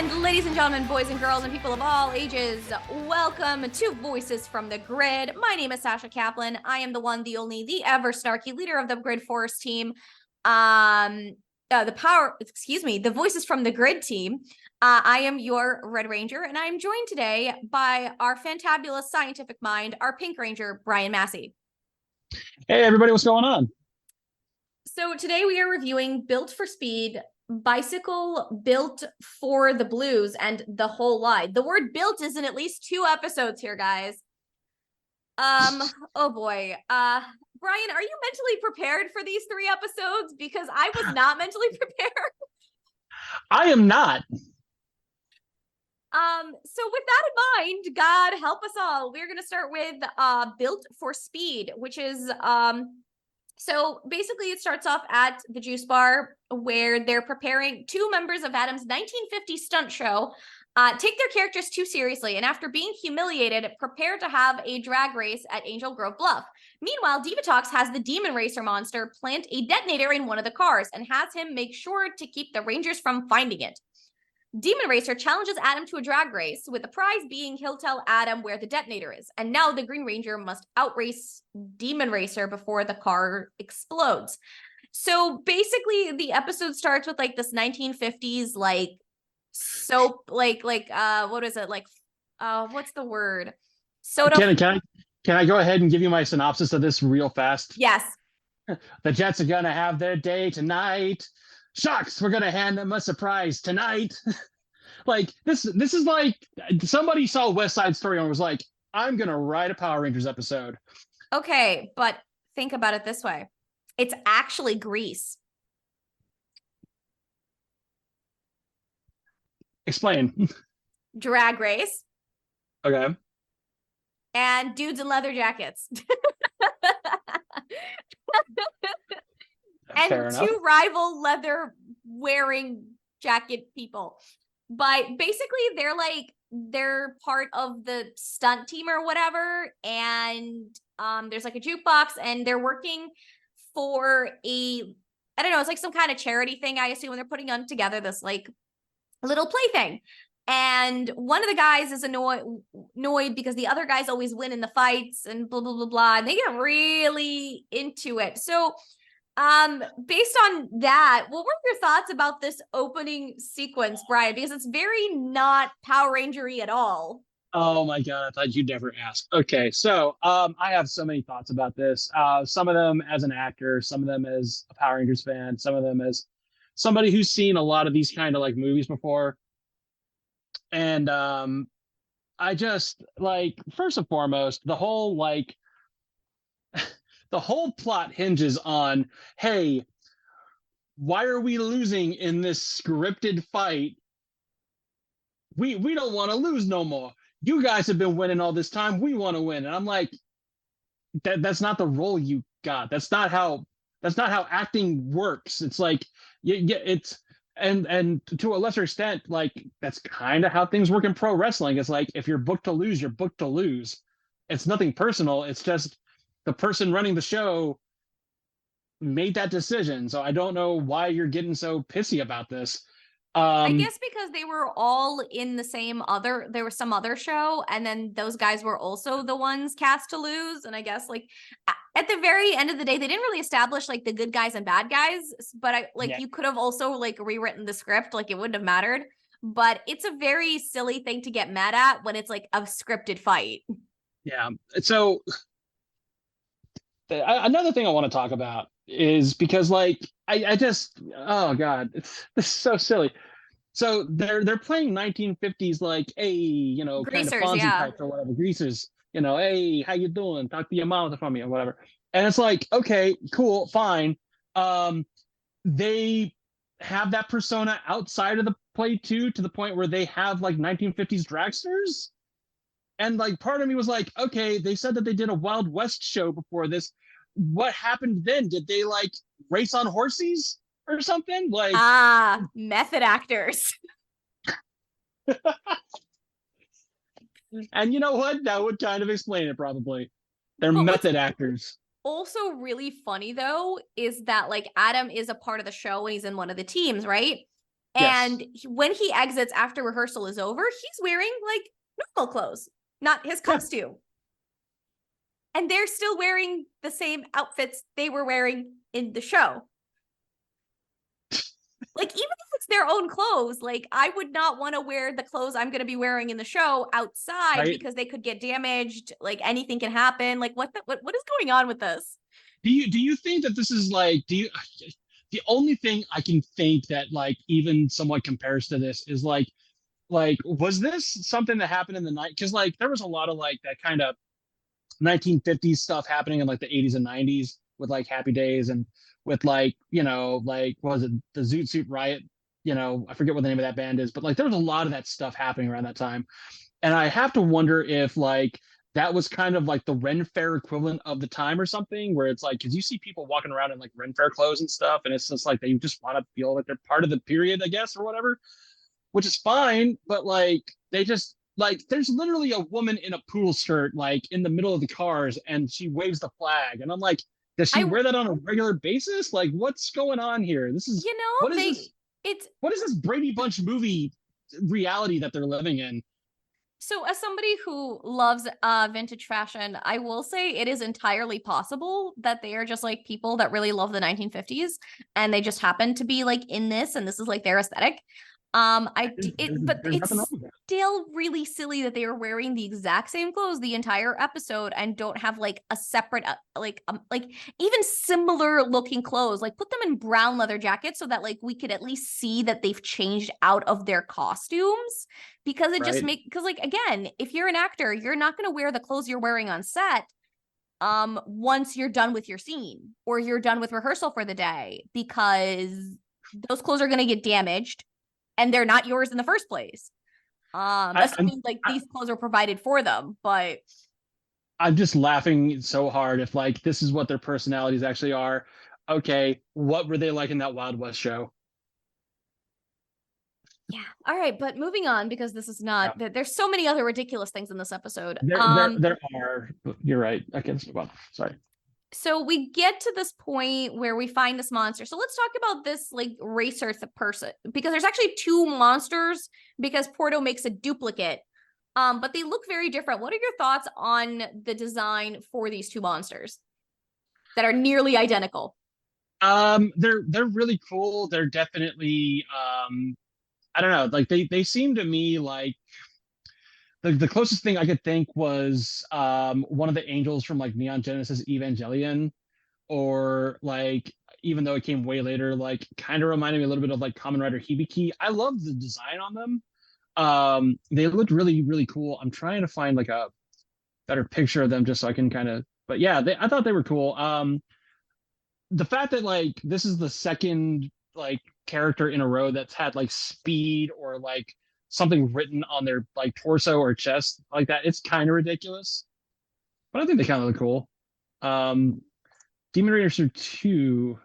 And ladies and gentlemen, boys and girls, and people of all ages, welcome to Voices from the Grid. My name is Sasha Kaplan. I am the one, the only, the ever snarky leader of the Grid Force team. The Voices from the Grid team. I am your Red Ranger, and I am joined today by our fantabulous scientific mind, our Pink Ranger, Brian Massey. Hey, everybody, what's going on? So today we are reviewing Built for Speed, Bicycle Built for the Blues, and the whole line. The word built is in at least 2 episodes here, guys. Oh boy. Brian, are you mentally prepared for these 3 episodes? Because I was not mentally prepared. I am not. So with that in mind, God help us all. We're gonna start with Built for Speed, which is so basically it starts off at the juice bar where they're preparing 2 members of Adam's 1950 stunt show take their characters too seriously, and after being humiliated, prepare to have a drag race at Angel Grove Bluff. Meanwhile, Divatox has the Demon Racer monster plant a detonator in one of the cars and has him make sure to keep the Rangers from finding it. Demon Racer challenges Adam to a drag race, with the prize being he'll tell Adam where the detonator is. And now the Green Ranger must outrace Demon Racer before the car explodes. So basically, the episode starts with like this 1950s like soap, what is it? What's the word? Soda. Can I go ahead and give you my synopsis of this real fast? Yes. The Jets are gonna have their day tonight. Shucks, we're gonna hand them a surprise tonight. Like this is like somebody saw West Side Story and was like, I'm gonna write a Power Rangers episode. Okay, but think about it this way. It's actually Grease. Explain. Drag race. Okay. And dudes in leather jackets. And 2 rival leather wearing jacket people. But basically they're part of the stunt team or whatever, and there's like a jukebox, and they're working for I don't know, it's like some kind of charity thing, I assume, when they're putting on together this like little plaything. And one of the guys is annoyed because the other guys always win in the fights and blah blah blah blah, and they get really into it. So based on that, what were your thoughts about this opening sequence, Brian? Because it's very not Power Ranger-y at all. Oh my God, I thought you'd never ask. Okay, so I have so many thoughts about this. Some of them as an actor, some of them as a Power Rangers fan, some of them as somebody who's seen a lot of these kind of like movies before. And I just like, first and foremost, the whole plot hinges on, hey, why are we losing in this scripted fight? We don't want to lose no more. You guys have been winning all this time. We want to win. And I'm like, that's not the role you got. That's not how acting works. It's like, it's and to a lesser extent, like that's kind of how things work in pro wrestling. It's like if you're booked to lose, you're booked to lose. It's nothing personal. It's just the person running the show made that decision. So I don't know why you're getting so pissy about this. I guess because they were all in the same there was some other show, and then those guys were also the ones cast to lose. And I guess like at the very end of the day, they didn't really establish like the good guys and bad guys, but you could have also like rewritten the script, like it wouldn't have mattered. But it's a very silly thing to get mad at when it's like a scripted fight. Yeah. So another thing I want to talk about is because like I just, oh God, this is so silly. So they're playing 1950s like, hey, you know, Greasers, kind of Fonzie types or whatever, greasers, you know, hey, how you doing? Talk to your mom from me or whatever. And it's like, okay, cool, fine. They have that persona outside of the play too, to the point where they have like 1950s dragsters. And like part of me was like, okay, they said that they did a Wild West show before this. What happened then? Did they like race on horses or something? Like method actors. And you know what? That would kind of explain it probably. They're method actors. Also really funny though is that like Adam is a part of the show and he's in one of the teams, right? And Yes. when he exits after rehearsal is over, he's wearing like normal clothes, not his Yeah. costume. And they're still wearing the same outfits they were wearing in the show. Like, even if it's their own clothes, like, I would not want to wear the clothes I'm going to be wearing in the show outside Right. because they could get damaged. Like, anything can happen. Like, what is going on with this? Do you think that this is like, the only thing I can think that like even somewhat compares to this is like was this something that happened in the night? Because like there was a lot of like that kind of 1950s stuff happening in like the 80s and 90s with like Happy Days and with like, like what was it, the Zoot Suit Riot? I forget what the name of that band is, but like there was a lot of that stuff happening around that time. And I have to wonder if like that was kind of like the Ren Fair equivalent of the time or something, where it's like, because you see people walking around in like Ren Fair clothes and stuff, and it's just like they just want to feel like they're part of the period, I guess, or whatever, which is fine. But like they just like there's literally a woman in a poodle skirt like in the middle of the cars, and she waves the flag, and I'm like, does she I, wear that on a regular basis? Like, what's going on here? This is you know, what is this? it's, What is this Brady Bunch movie reality that they're living in? so as somebody who loves vintage fashion, I will say it is entirely possible that they are just like people that really love the 1950s and they just happen to be like in this and this is like their aesthetic. But There's nothing wrong it's with that. still really silly that they are wearing the exact same clothes the entire episode and don't have like a separate like even similar looking clothes. Like put them in brown leather jackets so that like we could at least see that they've changed out of their costumes, because it just Right. because like again, if you're an actor, you're not going to wear the clothes you're wearing on set once you're done with your scene or you're done with rehearsal for the day, because those clothes are going to get damaged and they're not yours in the first place. I, I'm Assuming like I, these clothes are provided for them, but I'm just laughing so hard if like this is what their personalities actually are. Okay, what were they like in that Wild West show? yeah. All right, but moving on, because this is Yeah. not there's so many other ridiculous things in this episode. There are. You're right. Okay, let's move on. Sorry. So we get to this point where we find this monster. So let's talk about this like racer person, because there's actually two monsters because Porto makes a duplicate. But they look very different. What are your thoughts on the design for these two monsters that are nearly identical? They're really cool. They're definitely I don't know, like they seem to me like the closest thing I could think was one of the angels from like Neon Genesis Evangelion, or like even though it came way later, like kind of reminded me a little bit of like Kamen Rider Hibiki. I love the design on them. They looked really, really cool. I'm trying to find like a better picture of them just so I can kind of, but yeah, I thought they were cool. The fact that like this is the second like character in a row that's had like speed or like something written on their like torso or chest like that, it's kind of ridiculous. But I think they kind of look cool. Um, Demon Racer 2.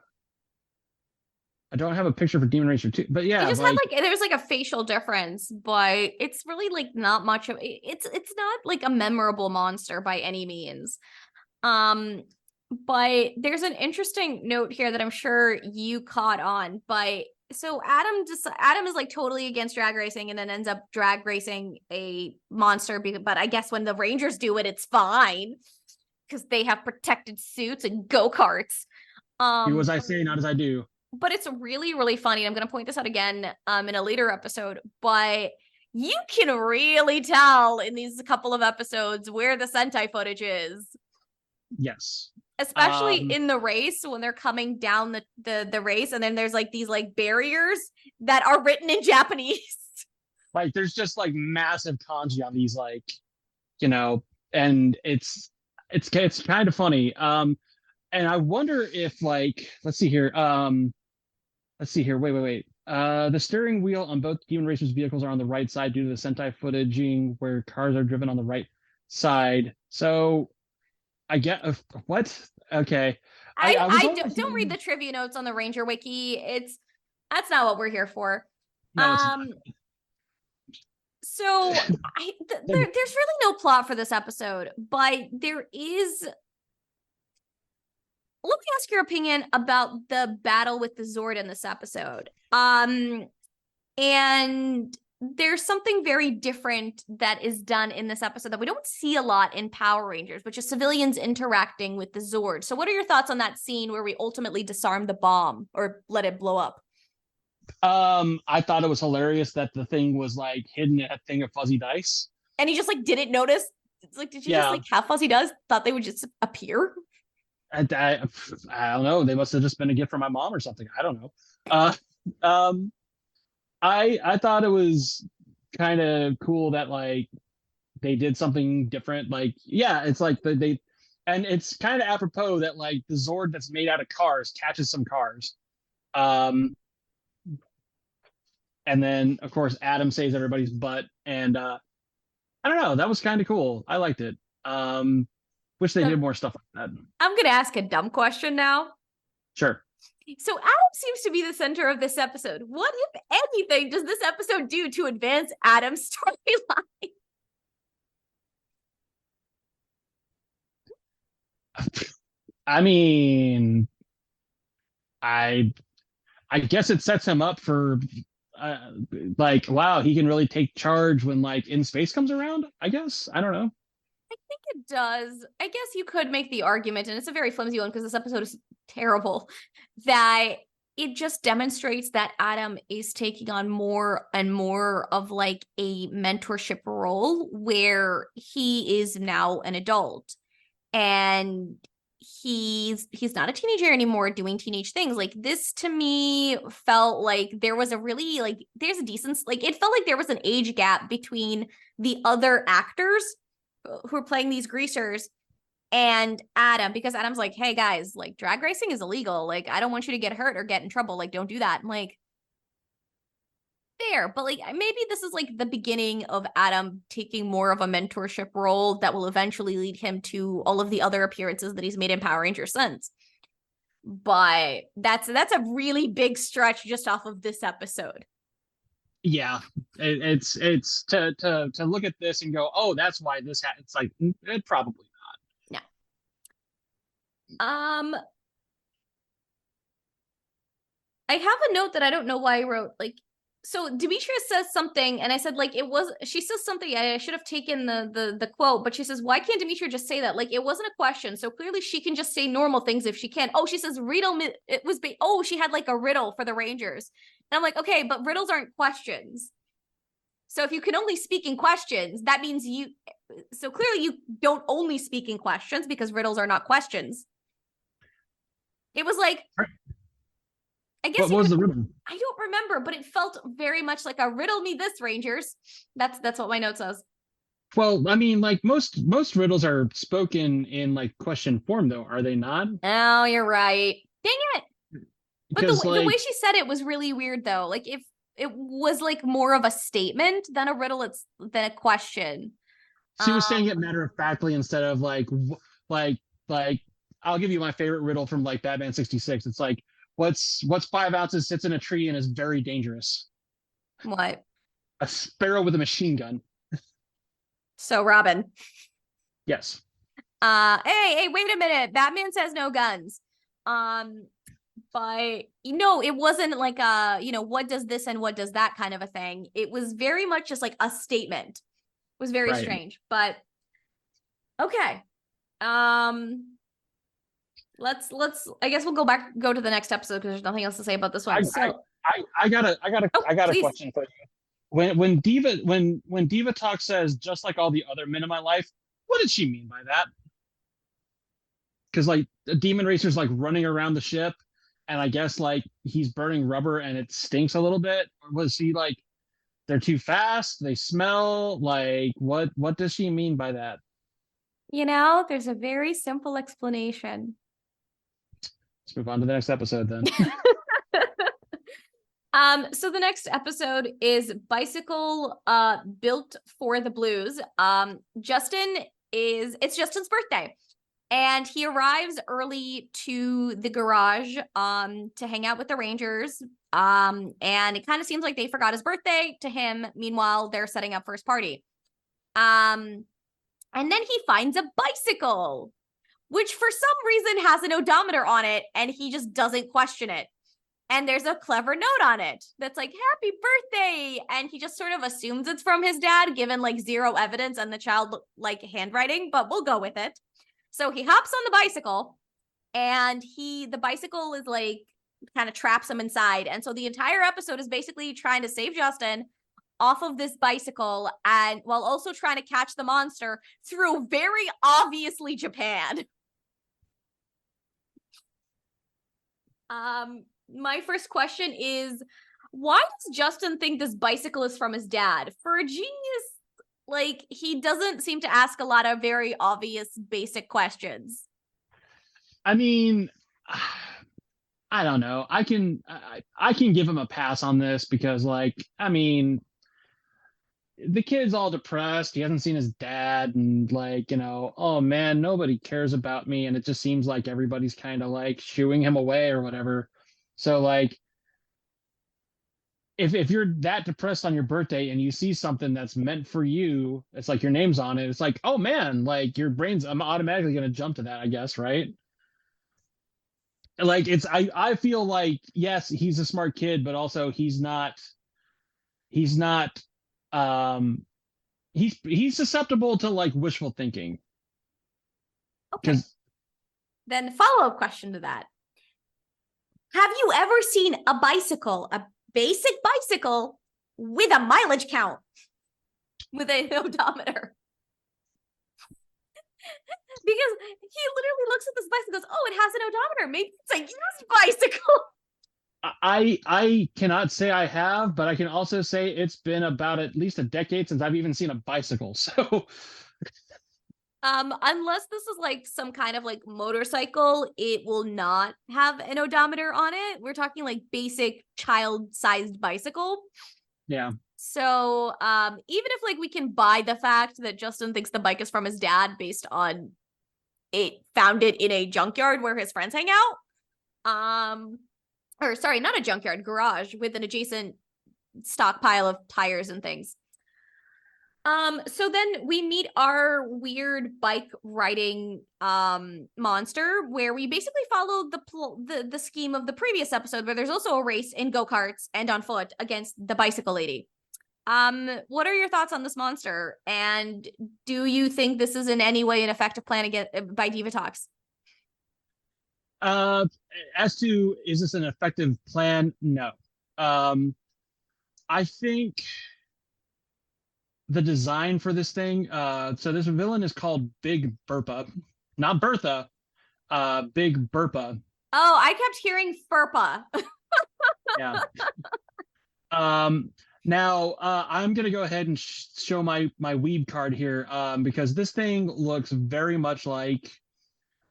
I don't have a picture for Demon Racer 2, but They yeah, just had like like there's like a facial difference, but it's really like not much of it's not like a memorable monster by any means. Um, but there's an interesting note here that I'm sure you caught on. But so Adam is like totally against drag racing and then ends up drag racing a monster. But I guess when the Rangers do it, it's fine because they have protected suits and go-karts. do as Um, I say, not as I do. but it's really, really funny. I'm going to point this out again in a later episode, but you can really tell in these couple of episodes where the Sentai footage is, Yes. especially Um, in the race when they're coming down the race, and then there's like these like barriers that are written in Japanese. like there's just like massive kanji on these like, you know, and it's kind of funny. And I wonder if like let's see here. Wait. The steering wheel on both Demon Racer's vehicles are on the right side due to the Sentai footaging where cars are driven on the right side. So I get what? Okay. I was almost Don't read the trivia notes on the Ranger Wiki. That's not what we're here for. no, it's not. Um, so there's really no plot for this episode, but there is. Let me ask your opinion about the battle with the Zord in this episode. And there's something very different that is done in this episode that we don't see a lot in Power Rangers, which is civilians interacting with the Zord. So what are your thoughts on that scene where we ultimately disarm the bomb or let it blow up? I thought it was hilarious that the thing was like hidden in a thing of fuzzy dice. And he just like didn't notice. It's like, did you just Yeah. like have fuzzy does? Thought they would just appear? I don't know. They must have just been a gift from my mom or something. I don't know. Uh, um, I thought it was kind of cool that like they did something different. Like, yeah, it's like they and it's kind of apropos that like the Zord that's made out of cars catches some cars. Um, and then of course Adam saves everybody's butt. And I don't know, that was kind of cool. I liked it. Wish they So did more stuff like that. I'm going to ask a dumb question now. Sure. So Adam seems to be the center of this episode. What, if anything, does this episode do to advance Adam's storyline? I mean, I I guess it sets him up for uh, like, wow, he can really take charge when like in space comes around. I guess I don't know. I think it does. I guess you could make the argument, and it's a very flimsy one because this episode is terrible, that it just demonstrates that Adam is taking on more and more of like a mentorship role where he is now an adult and he's not a teenager anymore doing teenage things. Like this to me felt like there was a really like there's a decent like it felt like there was an age gap between the other actors who are playing these greasers and Adam, because Adam's like, hey guys, like drag racing is illegal. Like, I don't want you to get hurt or get in trouble. Like, don't do that. I'm like, fair, but like maybe this is like the beginning of Adam taking more of a mentorship role that will eventually lead him to all of the other appearances that he's made in Power Rangers since. But that's a really big stretch just off of this episode. Yeah, it's to look at this and go, oh, that's why this. It's like it probably No. I have a note that I don't know why I wrote. Like, so Demetrius says something, and I said, like, it was, she says something, I should have taken the quote, but she says, why can't Demetria just say that? Like, it wasn't a question, so clearly she can just say normal things if she can. Oh, she says riddle, it was, oh, she had, like, a riddle for the Rangers. And I'm like, okay, but riddles aren't questions. So if you can only speak in questions, that means so clearly you don't only speak in questions because riddles are not questions. It was like, I guess what was the riddle? I don't remember, but it felt very much like a riddle me this, Rangers. That's what my note says. Well, I mean, like most riddles are spoken in like question form, though, are they not? Oh, you're right. Dang it. But Because the like way she said it was really weird, though. Like if it was like more of a statement than a riddle, it's than a question. she was saying it matter of factly instead of like like I'll give you my favorite riddle from like Batman 66. It's like what's 5 ounces, sits in a tree, and is very dangerous? What? A sparrow with a machine gun. So Robin. Yes. Hey, wait a minute. Batman says no guns. But it wasn't like what does this and what does that kind of a thing. It was very much just like a statement. It was very strange, but okay. Let's I guess we'll go to the next episode because there's nothing else to say about this one. I got a question for you. When Diva Talk says just like all the other men in my life, what did she mean by that? Because like the Demon Racer's like running around the ship, and I guess like he's burning rubber and it stinks a little bit. Or was he like they're too fast? They smell like what? What does she mean by that? There's a very simple explanation. Let's move on to the next episode then. So the next episode is Bicycle Built for the Blues. It's Justin's birthday. And he arrives early to the garage to hang out with the Rangers. And it kind of seems like they forgot his birthday to him. Meanwhile, they're setting up for his party. And then he finds a bicycle, which for some reason has an odometer on it, and he just doesn't question it. And there's a clever note on it that's like, happy birthday. And he just sort of assumes it's from his dad, given like zero evidence and the child like handwriting, but we'll go with it. So he hops on the bicycle, and the bicycle is like kind of traps him inside. And so the entire episode is basically trying to save Justin off of this bicycle, and while also trying to catch the monster through very obviously Japan. My first question is, why does Justin think this bicycle is from his dad? For a genius, like, he doesn't seem to ask a lot of very obvious basic questions. I mean, I don't know. I can give him a pass on this because, like, I mean, the kid's all depressed. He hasn't seen his dad, and like, oh man, nobody cares about me, and it just seems like everybody's kind of like shooing him away or whatever. So like, if you're that depressed on your birthday and you see something that's meant for you, it's like your name's on it. It's like, oh man, like your brain's, I'm automatically gonna jump to that, I guess, right? Like I feel like, yes, he's a smart kid, but also he's not um he's susceptible to like wishful thinking. Okay. Then follow-up question to that. Have you ever seen a bicycle, a basic bicycle with a mileage count, with an odometer? Because he literally looks at this bicycle and goes, oh, it has an odometer. Maybe it's a used bicycle. I cannot say I have, but I can also say it's been about at least a decade since I've even seen a bicycle. So unless this is like some kind of like motorcycle, it will not have an odometer on it. We're talking like basic child-sized bicycle. yeah. So even if like we can buy the fact that Justin thinks the bike is from his dad based on it found it in a junkyard where his friends hang out, or sorry, not a junkyard, garage with an adjacent stockpile of tires and things. So then we meet our weird bike riding monster, where we basically follow the scheme of the previous episode, where there's also a race in go-karts and on foot against the bicycle lady. What are your thoughts on this monster? And do you think this is in any way an effective plan by Diva Talks? As to, is this an effective plan? No. I think the design for this thing, so this villain is called Big Burpa, not Bertha, Big Burpa. Oh, I kept hearing Furpa. Yeah. Now I'm gonna go ahead and show my weeb card here, because this thing looks very much like,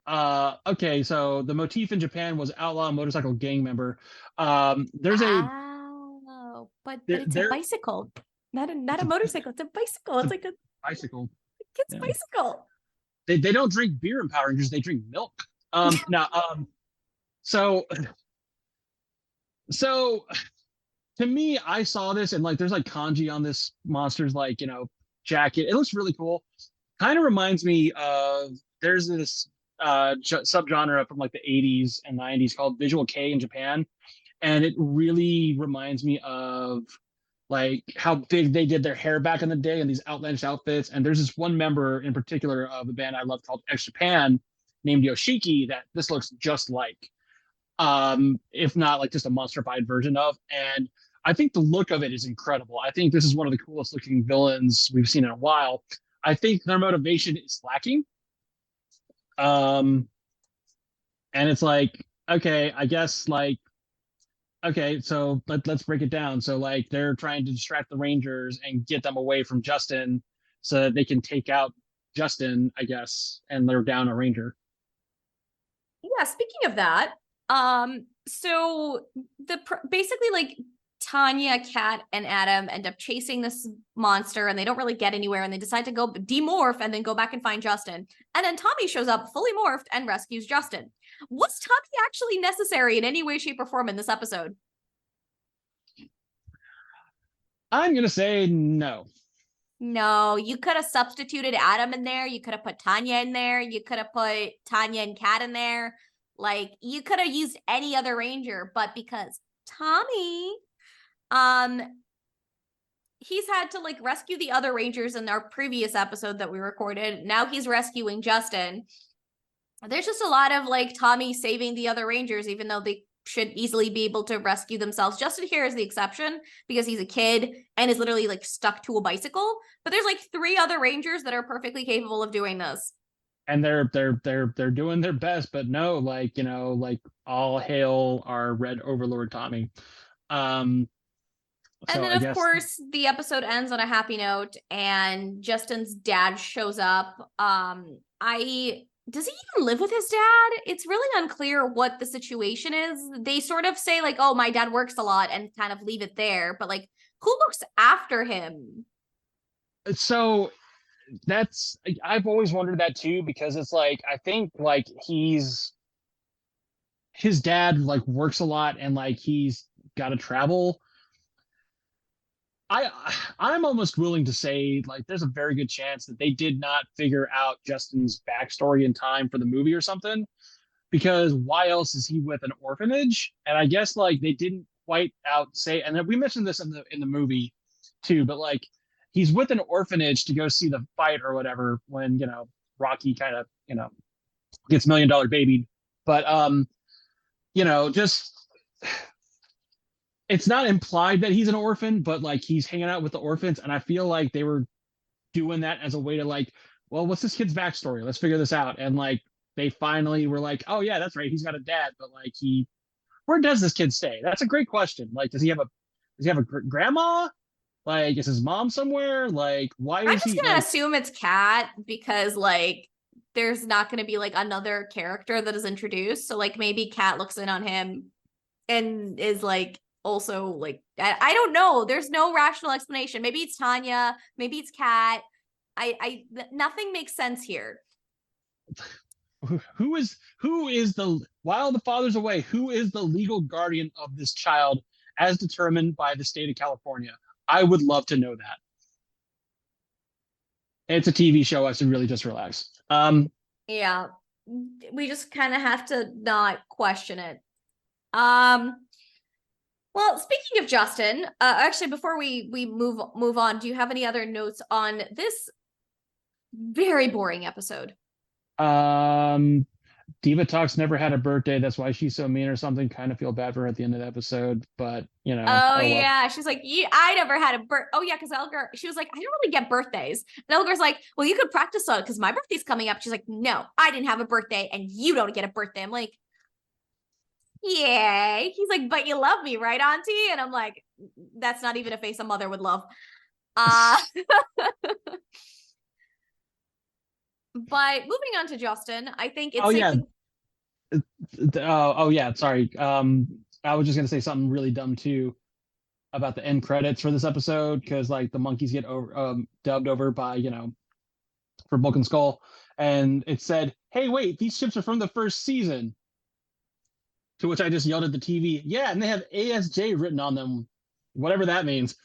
okay, so the motif in Japan was outlaw motorcycle gang member. There's but it's a bicycle, not a motorcycle. It's a bicycle. It's like a bicycle. Kid's bicycle. They don't drink beer in Power Rangers. They drink milk. So to me, I saw this and like there's like kanji on this monster's like, jacket. It looks really cool. Kind of reminds me of, there's this subgenre from like the 80s and 90s called visual kei in Japan, and it really reminds me of like how big they did their hair back in the day and these outlandish outfits. And there's this one member in particular of a band I love called X Japan named Yoshiki that this looks just like, if not like just a monstrified version of. And I think the look of it is incredible. I think this is one of the coolest looking villains we've seen in a while. I think their motivation is lacking. And it's like, okay, I guess like, okay, so let's break it down. So like they're trying to distract the Rangers and get them away from Justin so that they can take out Justin, I guess, and they're down a Ranger. Yeah, speaking of that, so basically like Tanya, Kat, and Adam end up chasing this monster, and they don't really get anywhere, and they decide to go demorph and then go back and find Justin. And then Tommy shows up fully morphed and rescues Justin. Was Tommy actually necessary in any way, shape, or form in this episode? I'm gonna say no. No, you could have substituted Adam in there. You could have put Tanya in there. You could have put Tanya and Kat in there. Like, you could have used any other Ranger, but because Tommy, um, he's had to like rescue the other Rangers in our previous episode that we recorded. Now he's rescuing Justin. There's just a lot of like Tommy saving the other Rangers, even though they should easily be able to rescue themselves. Justin here is the exception because he's a kid and is literally like stuck to a bicycle. But there's like 3 other Rangers that are perfectly capable of doing this. And they're doing their best, but no, like, like all hail our Red Overlord Tommy. Um, And so then, I of guess course, the episode ends on a happy note, and Justin's dad shows up. I does he even live with his dad? It's really unclear what the situation is. They sort of say like, "Oh, my dad works a lot," and kind of leave it there. But like, who looks after him? so. That's I've always wondered that too, because it's like I think like his dad like works a lot and like he's got to travel. I I'm almost willing to say like there's a very good chance that they did not figure out Justin's backstory in time for the movie or something, because why else is he with an orphanage? And I guess like they didn't quite out say, and we mentioned this in the movie too, but like he's with an orphanage to go see the fight or whatever when Rocky kind of gets $1 million babied. But just it's not implied that he's an orphan, but like he's hanging out with the orphans, and I feel like they were doing that as a way to like, well, what's this kid's backstory? Let's figure this out. And like they finally were like, oh yeah, that's right, he's got a dad, but like where does this kid stay? That's a great question. Like, does he have a grandma? Like, is his mom somewhere? Like, why I'm is just he gonna like? assume it's Kat because like there's not gonna be like another character that is introduced. So like maybe Kat looks in on him and is like also like I don't know. There's no rational explanation. Maybe it's Tanya. Maybe it's Kat. Nothing makes sense here. Who is the while the father's away? Who is the legal guardian of this child, as determined by the state of California? I would love to know that. It's a TV show. I should really just relax. Yeah, we just kind of have to not question it. Um, well, speaking of Justin, actually, before we move on, do you have any other notes on this very boring episode? Um, Diva Talks never had a birthday. That's why she's so mean or something. Kind of feel bad for her at the end of the episode, but Oh oh well. yeah, she's like, I never had a birth. Oh yeah, because Elgar, she was like, I don't really get birthdays. And Elgar's like, well, you could practice on it because my birthday's coming up. She's like, no, I didn't have a birthday, and you don't get a birthday. I'm like, yay. He's like, but you love me, right, Auntie? And I'm like, that's not even a face a mother would love. Uh but moving on to Justin, I think Oh it's safe yeah. to Oh yeah. Sorry. I was just gonna say something really dumb too about the end credits for this episode, because like the monkeys get over dubbed over by for Bulk and Skull, and it said, "Hey, wait, these ships are from the first season." To which I just yelled at the TV, "Yeah, and they have ASJ written on them, whatever that means."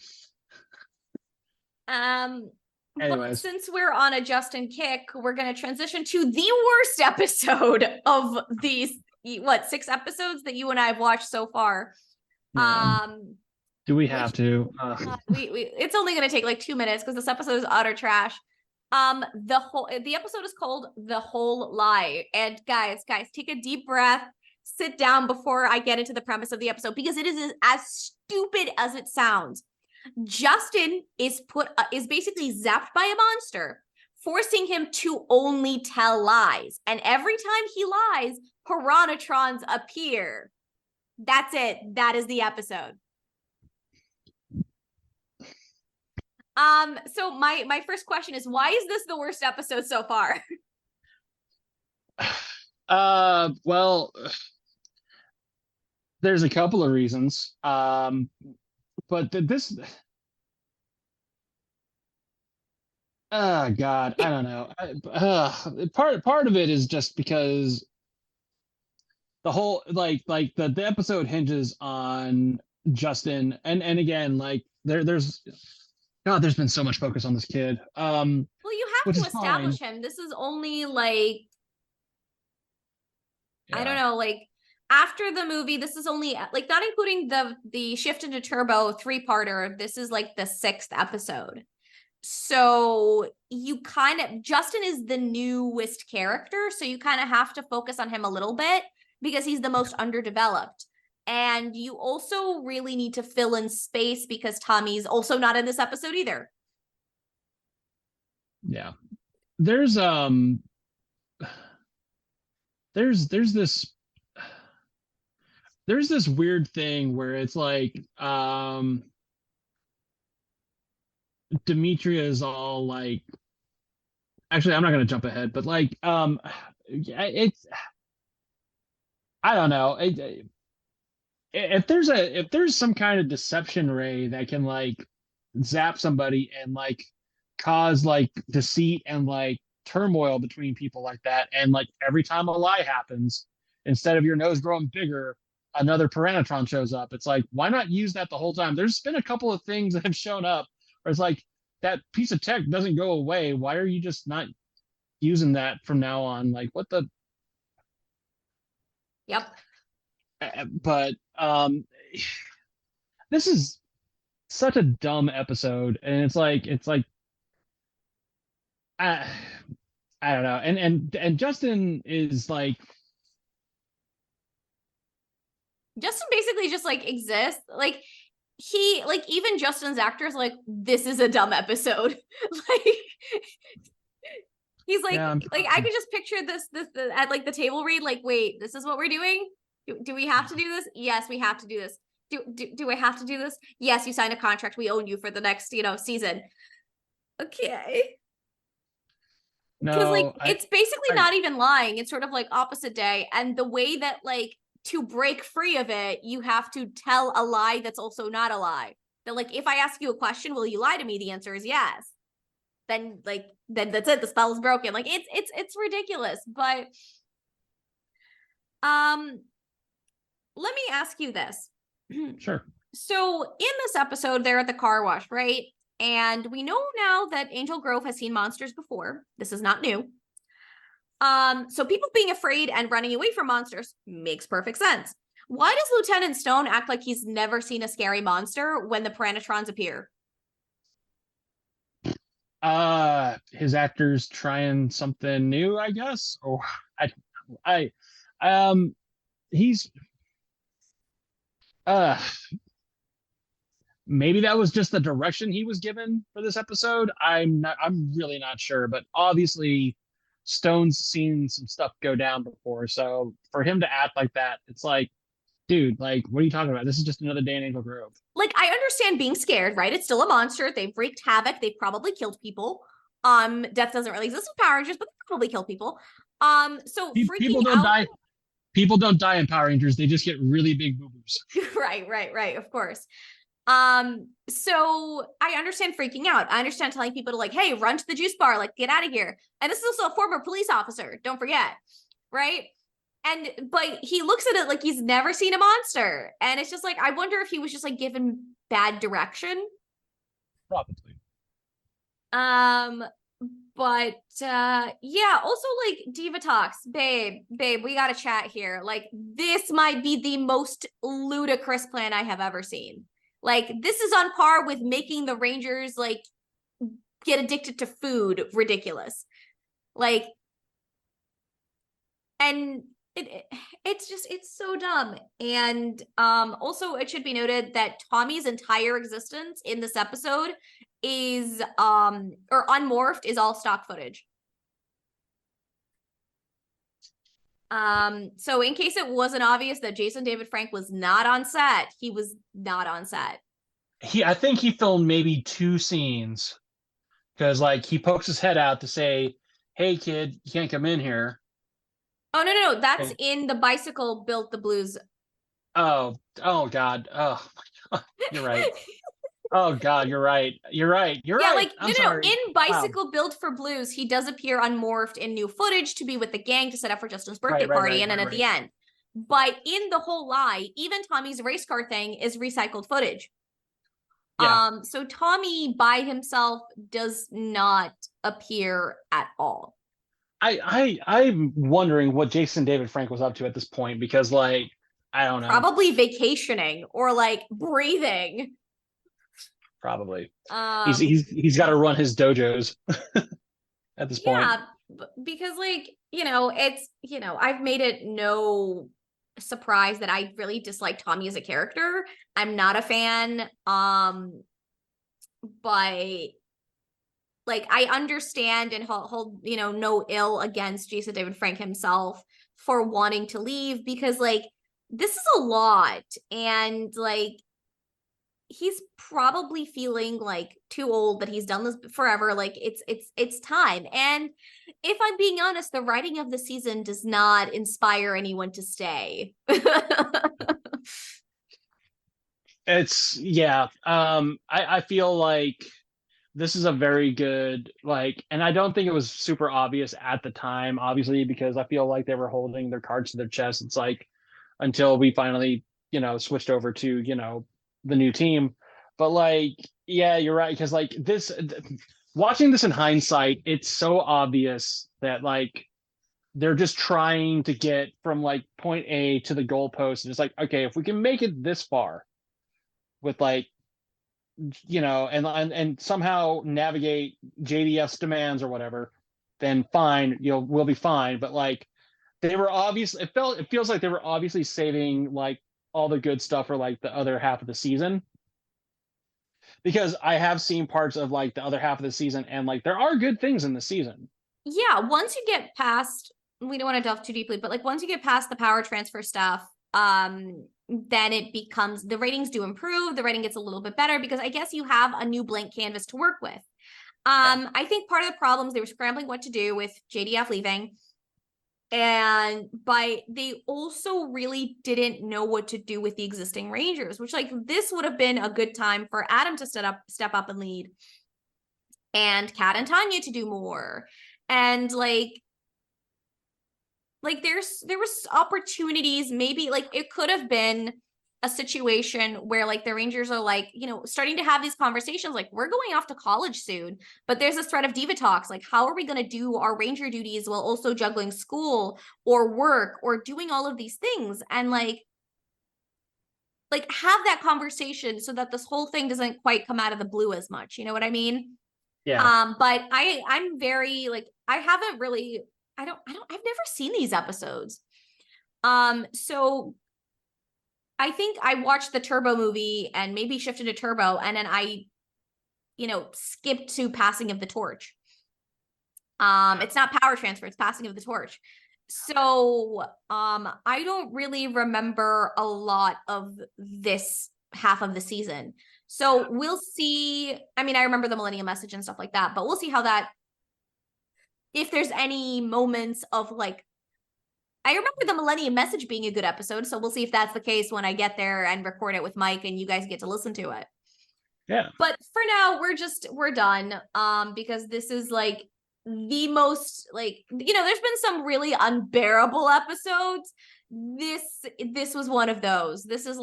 But Anyways, since we're on a Justin kick, we're going to transition to the worst episode of these 6 episodes that you and I have watched so far. yeah. Do we have Which to? we it's only going to take like 2 minutes because this episode is utter trash. The episode is called The Whole Lie. And guys, take a deep breath, sit down before I get into the premise of the episode, because it is as stupid as it sounds. Justin is basically zapped by a monster, forcing him to only tell lies. And every time he lies, piranhatrons appear. That's it. That is the episode. So my first question is, why is this the worst episode so far? Well, there's a couple of reasons. But this, oh God, I don't know. Part of it is just because the whole like the episode hinges on Justin, and again like there's God, there's been so much focus on this kid. Well, you have Which to is fine. establish him. This is only like, I don't Yeah. know, like after the movie, this is only like not including the shift into turbo 3-parter. This is like the 6th episode. So you kind of, Justin is the newest character, so you kind of have to focus on him a little bit because he's the most underdeveloped. And you also really need to fill in space because Tommy's also not in this episode either. Yeah. There's this weird thing where it's like Demetria is all like, actually I'm not going to jump ahead, but like it's, I don't know, if there's some kind of deception ray that can like zap somebody and like cause like deceit and like turmoil between people like that, and like every time a lie happens, instead of your nose growing bigger, another Piranatron shows up. It's like, why not use that the whole time? There's been a couple of things that have shown up where it's like, that piece of tech doesn't go away. Why are you just not using that from now on? Like, what the? Yep. But this is such a dumb episode, and it's like I don't know, and Justin is like, Justin basically just like exists. Like he, like even Justin's actors like, this is a dumb episode. Like he's like, yeah, like I could just picture this at like the table read, like, wait, this is what we're doing? Do we have to do this? Yes, we have to do this. Do I have to do this? Yes, you signed a contract. We own you for the next, season. Okay. Because like no, it's basically not even lying. It's sort of like opposite day. And the way that like to break free of it, you have to tell a lie that's also not a lie. That like if I ask you a question, will you lie to me? The answer is yes. Then that's it. The spell is broken. Like it's ridiculous. But let me ask you this. Sure. So in this episode, they're at the car wash, right? And we know now that Angel Grove has seen monsters before. This is not new. So people being afraid and running away from monsters makes perfect sense. Why does Lieutenant Stone act like he's never seen a scary monster when the Piranatrons appear? His actor's trying something new, I guess. Or he's maybe that was just the direction he was given for this episode. I'm really not sure, but obviously Stone's seen some stuff go down before, so for him to act like that, it's like, dude, like, what are you talking about? This is just another day in Angel Grove. Like, I understand being scared, right? It's still a monster. They've wreaked havoc. They've probably killed people. Death doesn't really exist in Power Rangers, but they probably kill people. So freaking People don't out. die. People don't die in Power Rangers. They just get really big boo-boos. Right. Of course. So I understand freaking out. I understand telling people to like, hey, run to the juice bar, like get out of here. And this is also a former police officer. Don't forget, right? But he looks at it like he's never seen a monster. And it's just like, I wonder if he was just like given bad direction. Probably. But yeah, also like Diva Talks, babe, we gotta chat here. Like, this might be the most ludicrous plan I have ever seen. Like, this is on par with making the Rangers like get addicted to food ridiculous. Like, and it's so dumb. And also it should be noted that Tommy's entire existence in this episode is or unmorphed is all stock footage. So in case it wasn't obvious that Jason David Frank was not on set, he was not on set. I think he filmed maybe 2 scenes, because like he pokes his head out to say, "Hey kid, you can't come in here." Oh no, that's in the Bicycle Built the Blues. Oh God. Oh, you're right. Oh God, you're right. You're right. Yeah, right. like I'm no. sorry. In Bicycle Built for Blues, he does appear unmorphed in new footage to be with the gang to set up for Justin's birthday party, and then at the end. But in the whole lie, even Tommy's race car thing is recycled footage. Yeah. So Tommy by himself does not appear at all. I'm wondering what Jason David Frank was up to at this point, because like I don't know. Probably vacationing or like breathing. Probably. Um, He's got to run his dojos at this point. yeah, because like, it's, I've made it no surprise that I really dislike Tommy as a character. I'm not a fan. But like I understand and hold no ill against Jason David Frank himself for wanting to leave because like this is a lot and like he's probably feeling like too old that he's done this forever. Like it's time. And if I'm being honest, the writing of the season does not inspire anyone to stay. It's yeah. I feel like this is a very good like, and I don't think it was super obvious at the time, obviously, because I feel like they were holding their cards to their chest. It's like until we finally, switched over to, the new team. But like, yeah, you're right. Because like watching this in hindsight, it's so obvious that like they're just trying to get from like point A to the goalpost. And it's like, okay, if we can make it this far with like, and somehow navigate JDF's demands or whatever, then fine, we'll be fine. But like they were obviously, it feels like they were obviously saving like all the good stuff for like the other half of the season, because I have seen parts of like the other half of the season and like there are good things in the season. Yeah, once you get past, we don't want to delve too deeply, but like once you get past the power transfer stuff, then it becomes the ratings do improve, the rating gets a little bit better because I guess you have a new blank canvas to work with. I think part of the problems they were scrambling what to do with JDF leaving. But they also really didn't know what to do with the existing Rangers, which like this would have been a good time for Adam to step up and lead, and Kat and Tanya to do more. And like there was opportunities, maybe like it could have been a situation where like the Rangers are like, starting to have these conversations like we're going off to college soon, but there's this threat of diva talks. Like, how are we going to do our Ranger duties while also juggling school or work or doing all of these things? And like have that conversation so that this whole thing doesn't quite come out of the blue as much. You know what I mean? Yeah. But I'm very like I haven't really I've never seen these episodes. So I think I watched the Turbo movie and maybe shifted to Turbo, and then I, skipped to Passing of the Torch. It's not Power Transfer, it's Passing of the Torch. So, I don't really remember a lot of this half of the season. So we'll see. I mean, I remember the Millennium Message and stuff like that, but we'll see how that, if there's any moments of like, I remember the Millennium Message being a good episode, so we'll see if that's the case when I get there and record it with Mike and you guys get to listen to it. Yeah. But for now, we're done. Because this is like the most like, there's been some really unbearable episodes. This was one of those. This is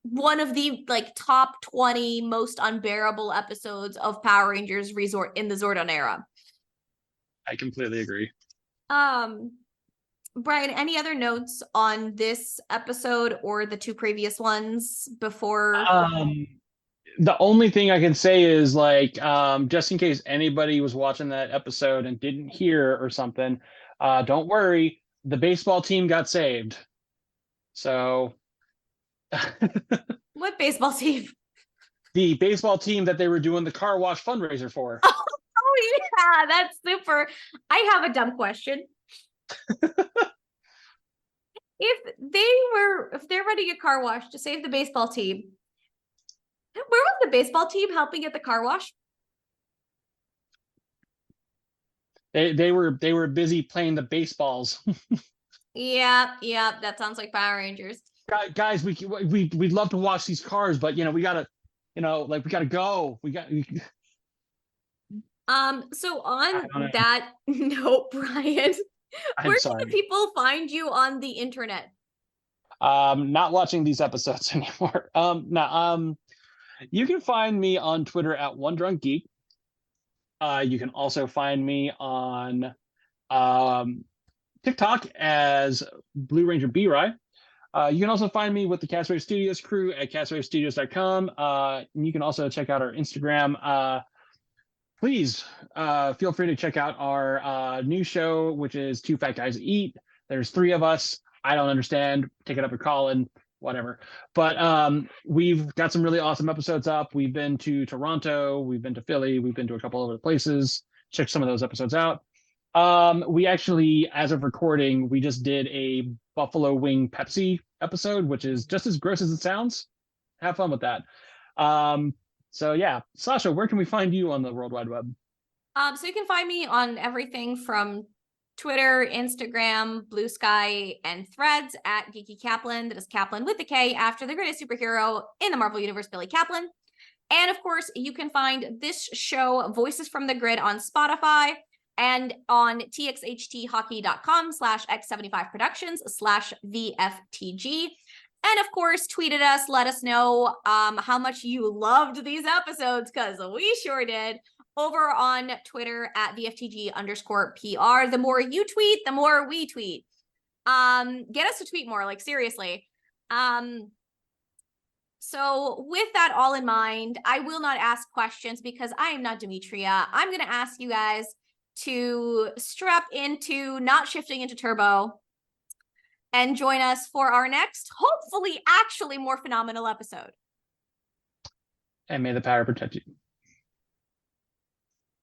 one of the like top 20 most unbearable episodes of Power Rangers Resort in the Zordon era. I completely agree. Brian, any other notes on this episode or the two previous ones before? The only thing I can say is like, just in case anybody was watching that episode and didn't hear or something, don't worry, the baseball team got saved. So What baseball team? the baseball team that they were doing the car wash fundraiser for. Oh yeah, that's super. I have a dumb question. If they're running a car wash to save the baseball team, where was the baseball team helping at the car wash? They were busy playing the baseballs. Yeah, that sounds like Power Rangers. Guys, we'd love to wash these cars, but we gotta, like we gotta go. So on that note, Brian, where can people find you on the internet? Not watching these episodes anymore. You can find me on Twitter at One Drunk Geek. You can also find me on TikTok as Blue Ranger B-Rye. You can also find me with the Castaway Studios crew at castawaystudios.com. And you can also check out our Instagram. Please feel free to check out our new show, which is Two Fat Guys Eat. There's 3 of us. I don't understand. Take it up with Colin, whatever. But we've got some really awesome episodes up. We've been to Toronto. We've been to Philly. We've been to a couple other places. Check some of those episodes out. We actually, as of recording, we just did a Buffalo Wing Pepsi episode, which is just as gross as it sounds. Have fun with that. So yeah, Sasha, where can we find you on the World Wide Web? So you can find me on everything from Twitter, Instagram, Blue Sky, and Threads at Geeky Kaplan. That is Kaplan with the K after the greatest superhero in the Marvel Universe, Billy Kaplan. And of course, you can find this show, Voices from the Grid, on Spotify and on txhthockey.com/x75productions/VFTG. And of course, tweet at us, let us know how much you loved these episodes, because we sure did, over on Twitter at VFTG_PR. The more you tweet, the more we tweet. Get us to tweet more, like seriously. So with that all in mind, I will not ask questions because I am not Demetria. I'm going to ask you guys to strap into not shifting into turbo and join us for our next, hopefully actually more phenomenal episode. And may the power protect you.